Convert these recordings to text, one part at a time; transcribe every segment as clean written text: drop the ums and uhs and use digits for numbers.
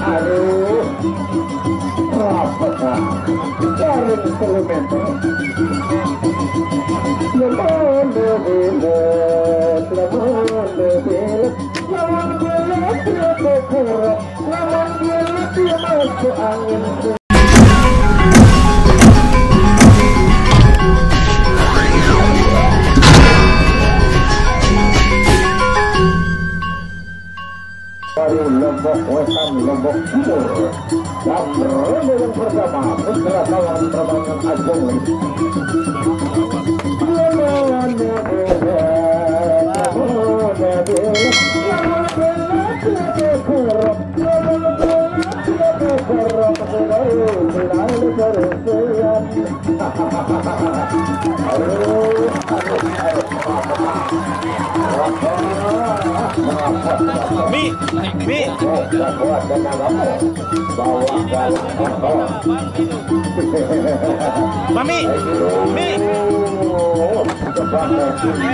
Aduh, apa cari instrumen lemon bebilet dia masuk angin. Dari Lombok Wetan, Lombok Timur, dan ronde yang pertama putra kawan perbankan Agung. Mami, dan ronde pertama berakhir.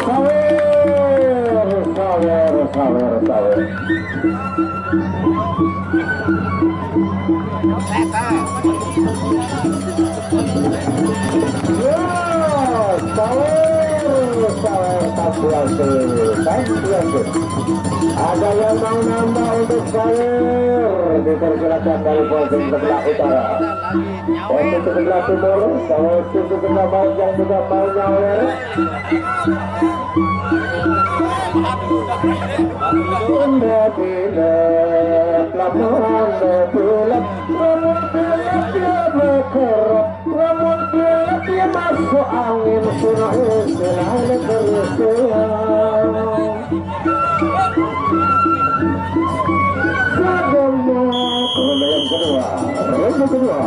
Sawer. Ada yang mau nambah untuk sawer, dipersilakan dari posisi sebelah utara. Posisi sebelah timur, posisi sebelah barat yang sudah mau nyawer. Bunda bilet, lamun bilet, lamun bilet dia berkerok, lamun bilet dia masuk angin, surah istilahnya terisian. Ronde kedua,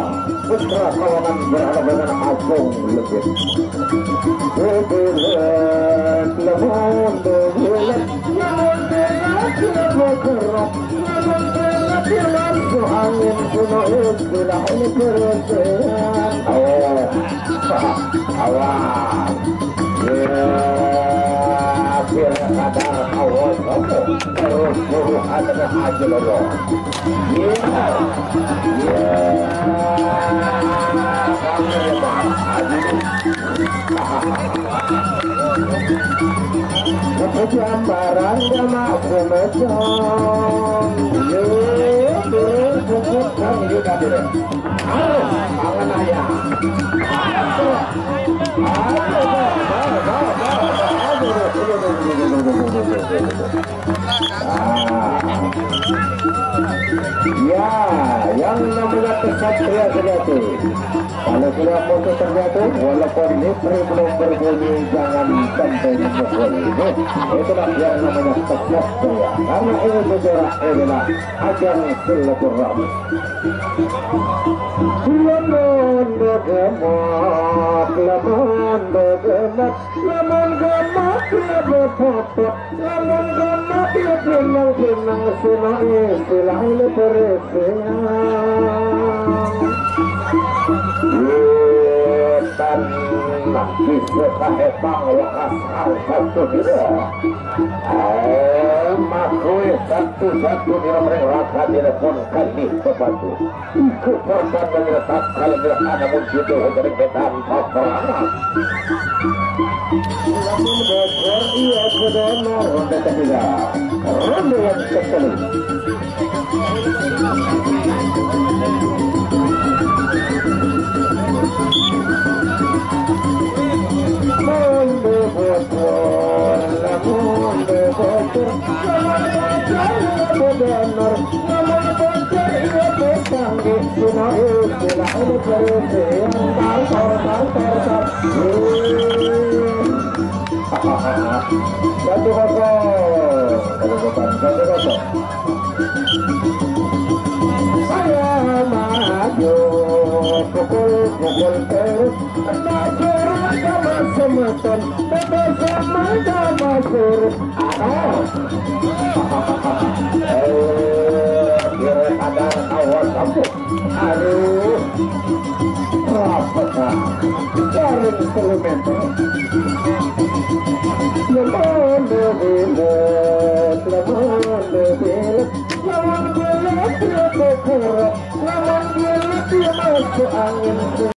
putra kawanan berhadapan dengan Agung Legit. Bebilet, lemon bebilet, dia bergerak, dia masuk angin, kuno istilah ini keresian. Awas, biar sadar awas kamu, terus suruh ada aja loh. Gambaran jamak semacam kami juga tidak tangan ayah ya, yang namanya kesatria sejati. Kalau sudah foto terjatuh, walaupun listrik belum berbunyi, jangan sampai memukul. Itulah yang namanya kesatria. Karena ini bergerak adalah ajang silaturahmi. Lemon bergemak, lemon bergemak, lemon gemak dia berpotong, lemon gemak dia pinang-pinang, senang istilah ini berisian. dan bisa kahepang wakas hal satu tidak makhluk satu-satu di nomor raka telepon kali sebantu ikut korban dan letak kalau ada mungkin dari betan peperangan namun bocor ia kedonor ronde ketiga ronde yang keseluruh mundur bocor mundur bocor kedonor namun bocor ia kecanggih sunnah istilah ini berisi yang tantor satu kosong saya maju pukul terus nagerak sama semeton bebas sama surut kira ada awas kamu aduh rapatah dari kilometer lemon bebilet lemon bebilet berkurang lemon bebilet dia masuk angin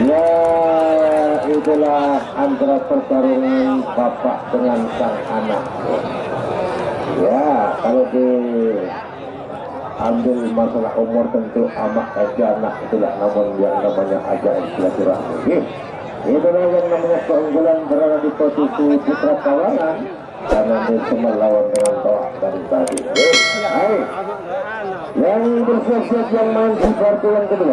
ya itulah antara pertarungan bapak dengan sang anak ya kalau diambil masalah umur tentu amat aja anak itulah namun yang namanya ajaib silaturahmi itulah yang namanya keunggulan berada di posisi putra kawanan karena dia cuma lawan dengan toa dari tadi. Hai, yang bersiap-siap yang main seperti yang kedua.